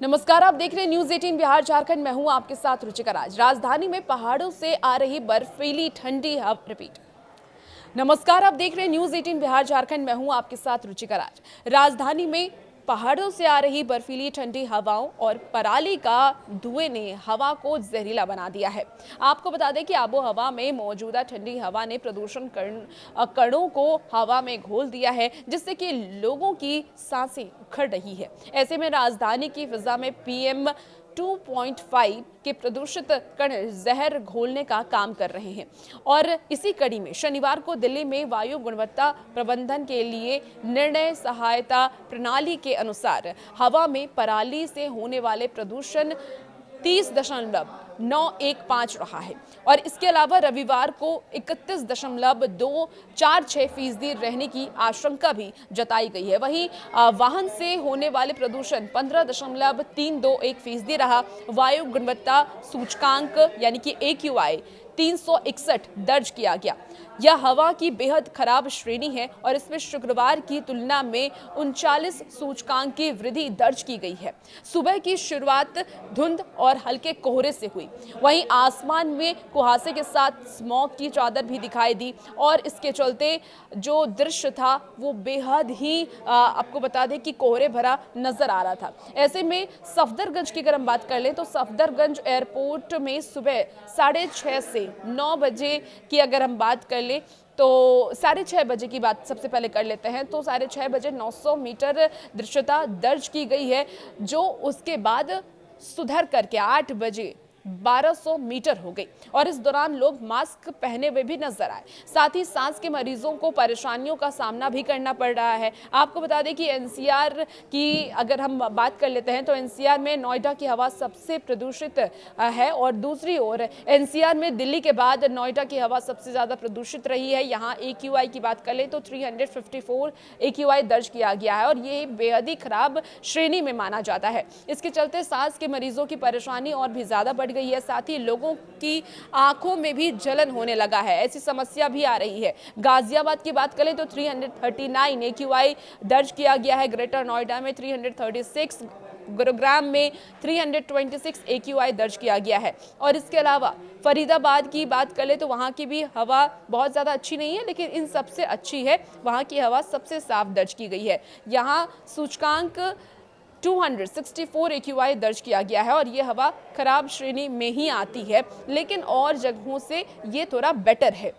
नमस्कार, आप देख रहे हैं न्यूज 18 बिहार झारखंड। मैं हूं आपके साथ रुचिका राज। राजधानी में पहाड़ों से आ रही बर्फीली ठंडी हवा रिपीट। नमस्कार, आप देख रहे हैं न्यूज 18 बिहार झारखंड। मैं हूं आपके साथ रुचिका राज। राजधानी में पहाड़ों से आ रही बर्फीली ठंडी हवाओं और पराली का धुएं ने हवा को जहरीला बना दिया है। आपको बता दें कि आबो हवा में मौजूदा ठंडी हवा ने प्रदूषण कणों को हवा में घोल दिया है, जिससे कि लोगों की सांसें उखड़ रही है। ऐसे में राजधानी की फिजा में PM 2.5 के प्रदूषित कण जहर घोलने का काम कर रहे हैं। और इसी कड़ी में शनिवार को दिल्ली में वायु गुणवत्ता प्रबंधन के लिए निर्णय सहायता प्रणाली के अनुसार हवा में पराली से होने वाले प्रदूषण 30.915 रहा है। और इसके अलावा रविवार को 31.246% रहने की आशंका भी जताई गई है। वहीं वाहन से होने वाले प्रदूषण 15.321% रहा। वायु गुणवत्ता सूचकांक यानी कि AQI 361 दर्ज किया गया। यह हवा की बेहद खराब श्रेणी है और इसमें शुक्रवार की तुलना में 39 सूचकांक की वृद्धि दर्ज की गई है। सुबह की शुरुआत धुंध और हल्के कोहरे से हुई। वहीं आसमान में कुहासे के साथ स्मॉग की चादर भी दिखाई दी और इसके चलते जो दृश्य था वो बेहद ही आपको बता दें कि कोहरे भरा नजर आ रहा था। ऐसे में सफदरगंज की अगर हम बात कर लें तो सफदरगंज एयरपोर्ट में सुबह 6:30 से 9 बजे की अगर हम बात कर ले तो 6:30 बजे की बात सबसे पहले कर लेते हैं। तो 6:30 बजे 900 मीटर दृश्यता दर्ज की गई है, जो उसके बाद सुधर करके 8 बजे 1200 मीटर हो गई। और इस दौरान लोग मास्क पहने हुए भी नजर आए। साथ ही सांस के मरीजों को परेशानियों का सामना भी करना पड़ रहा है। आपको बता दें कि NCR की अगर हम बात कर लेते हैं तो NCR में नोएडा की हवा सबसे प्रदूषित है और दूसरी ओर NCR में दिल्ली के बाद नोएडा की हवा सबसे ज्यादा प्रदूषित रही है। यहाँ AQI की बात कर ले तो 354 AQI दर्ज किया गया है और ये बेहद ही खराब श्रेणी में माना जाता है। इसके चलते सांस के मरीजों की परेशानी और भी ज्यादा बढ़ गई है। साथ ही लोगों की आंखों में भी जलन होने लगा है, ऐसी समस्या भी आ रही है। गाजियाबाद की बात करें तो 339 AQI दर्ज किया गया है। ग्रेटर नोएडा में 336, गुरुग्राम में 326 AQI दर्ज किया गया है। और इसके अलावा फरीदाबाद की बात कर ले तो वहां की भी हवा बहुत ज्यादा अच्छी नहीं है, लेकिन इन सबसे अच्छी है। वहां की हवा सबसे साफ दर्ज की गई है। यहाँ सूचकांक 264 AQI दर्ज किया गया है और ये हवा खराब श्रेणी में ही आती है, लेकिन और जगहों से ये थोड़ा बेटर है।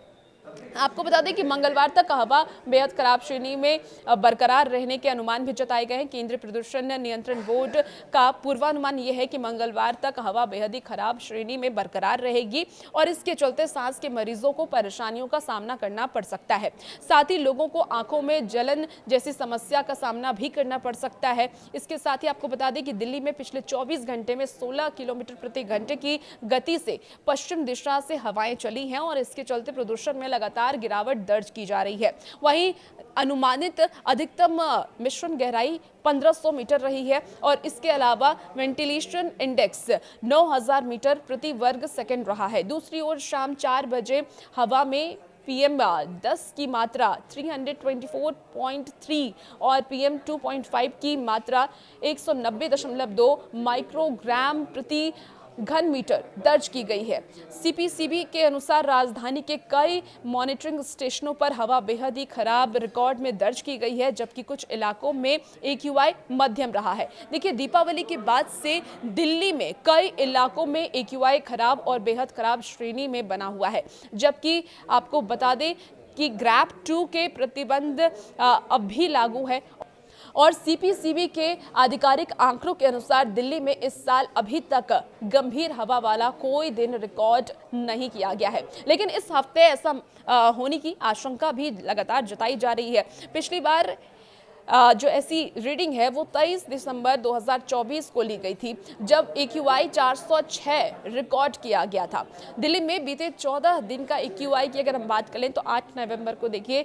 आपको बता दें कि मंगलवार तक हवा बेहद खराब श्रेणी में बरकरार रहने के अनुमान भी जताए गए हैं। केंद्रीय प्रदूषण नियंत्रण बोर्ड का पूर्वानुमान यह है कि मंगलवार तक हवा बेहद ही खराब श्रेणी में बरकरार रहेगी और इसके चलते सांस के मरीजों को परेशानियों का सामना करना पड़ सकता है। साथ ही लोगों को आंखों में जलन जैसी समस्या का सामना भी करना पड़ सकता है। इसके साथ ही आपको बता दें कि दिल्ली में पिछले 24 घंटे में 16 किलोमीटर प्रति घंटे की गति से पश्चिम दिशा से हवाएं चली हैं और इसके चलते प्रदूषण में लगातार गिरावट दर्ज की जा रही है। वहीं अनुमानित अधिकतम मिश्रण गहराई 1500 मीटर रही है और इसके अलावा वेंटिलेशन इंडेक्स 9000 मीटर प्रति वर्ग सेकंड रहा है। दूसरी ओर शाम 4 बजे हवा में PM 10 की मात्रा 324.3 और PM 2.5 की मात्रा 190.2 माइक्रोग्राम प्रति घन मीटर दर्ज की गई है। CPCB के अनुसार राजधानी के कई मॉनिटरिंग स्टेशनों पर हवा बेहद ही खराब रिकॉर्ड में दर्ज की गई है, जबकि कुछ इलाकों में AQI मध्यम रहा है। देखिए, दीपावली के बाद से दिल्ली में कई इलाकों में AQI खराब और बेहद खराब श्रेणी में बना हुआ है, जबकि आपको बता दें कि ग्रैप 2 के प्रतिबंध अब भी लागू है। और CPCB के आधिकारिक आंकड़ों के अनुसार दिल्ली में इस साल अभी तक गंभीर हवा वाला कोई दिन रिकॉर्ड नहीं किया गया है, लेकिन इस हफ्ते ऐसा होने की आशंका भी लगातार जताई जा रही है। पिछली बार जो ऐसी रीडिंग है वो 23 दिसंबर 2024 को ली गई थी, जब AQI 406 रिकॉर्ड किया गया था। दिल्ली में बीते 14 दिन का AQI की अगर हम बात करें तो 8 नवंबर को देखिए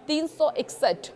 361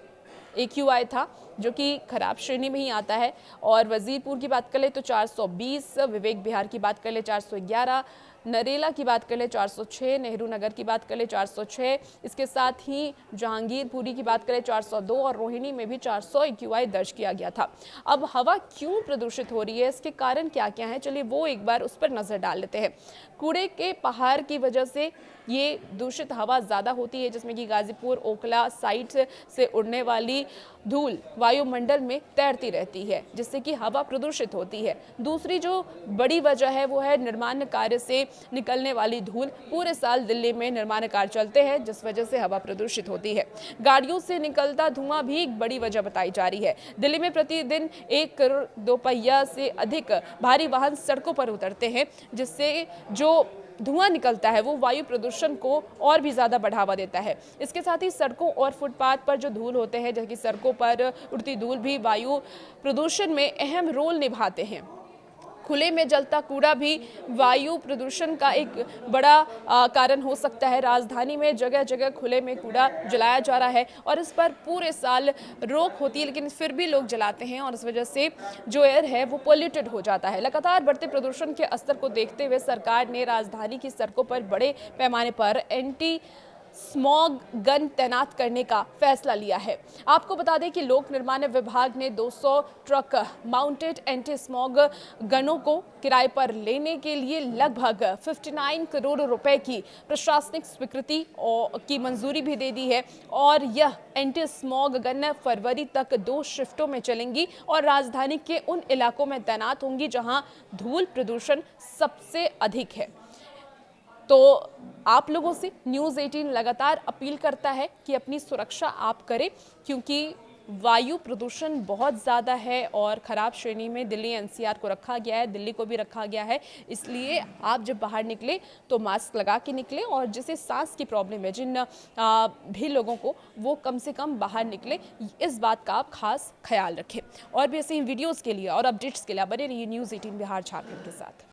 AQI था, जो कि खराब श्रेणी में ही आता है। और वजीरपुर की बात कर ले तो 420, विवेक विहार की बात कर ले 411, नरेला की बात कर ले 406, नेहरू नगर की बात कर ले 406, इसके साथ ही जहांगीरपुरी की बात करें 402 और रोहिणी में भी 400 AQI दर्ज किया गया था। अब हवा क्यों प्रदूषित हो रही है, इसके कारण क्या क्या है, चलिए वो एक बार उस पर नजर डाल लेते हैं। कूड़े के पहाड़ की वजह से ये दूषित हवा ज़्यादा होती है, जिसमें कि गाजीपुर ओखला साइट से उड़ने वाली धूल वायुमंडल में तैरती रहती है, जिससे कि हवा प्रदूषित होती है। दूसरी जो बड़ी वजह है वो है निर्माण कार्य से निकलने वाली धूल। पूरे साल दिल्ली में निर्माण कार्य चलते हैं, जिस वजह से हवा प्रदूषित होती है। गाड़ियों से निकलता धुआं भी एक बड़ी वजह बताई जा रही है। दिल्ली में प्रतिदिन 1 करोड़ दोपहिया से अधिक भारी वाहन सड़कों पर उतरते हैं, जिससे जो धुआं निकलता है वो वायु प्रदूषण को और भी ज़्यादा बढ़ावा देता है। इसके साथ ही सड़कों और फुटपाथ पर जो धूल होते हैं, जैसे कि सड़कों पर उड़ती धूल भी वायु प्रदूषण में अहम रोल निभाते हैं। खुले में जलता कूड़ा भी वायु प्रदूषण का एक बड़ा कारण हो सकता है। राजधानी में जगह जगह खुले में कूड़ा जलाया जा रहा है और इस पर पूरे साल रोक होती है, लेकिन फिर भी लोग जलाते हैं और इस वजह से जो एयर है वो पोल्यूटेड हो जाता है। लगातार बढ़ते प्रदूषण के स्तर को देखते हुए सरकार ने राजधानी की सड़कों पर बड़े पैमाने पर एंटी स्मॉग गन तैनात करने का फैसला लिया है। आपको बता दें कि लोक निर्माण विभाग ने 200 ट्रक माउंटेड एंटी स्मॉग गनों को किराए पर लेने के लिए लगभग 59 करोड़ रुपए की प्रशासनिक स्वीकृति की मंजूरी भी दे दी है और यह एंटी स्मॉग गन फरवरी तक 2 शिफ्टों में चलेंगी और राजधानी के उन इलाकों में तैनात होंगी जहां धूल प्रदूषण सबसे अधिक है। तो आप लोगों से न्यूज़ 18 लगातार अपील करता है कि अपनी सुरक्षा आप करें, क्योंकि वायु प्रदूषण बहुत ज़्यादा है और ख़राब श्रेणी में दिल्ली NCR को रखा गया है, दिल्ली को भी रखा गया है। इसलिए आप जब बाहर निकले तो मास्क लगा के निकलें और जिसे सांस की प्रॉब्लम है, जिन भी लोगों को, वो कम से कम बाहर निकले। इस बात का आप खास ख्याल रखें। और भी ऐसे ही वीडियोज़ के लिए और अपडेट्स के लिए बने रहिए न्यूज़ 18 बिहार झारखंड के साथ।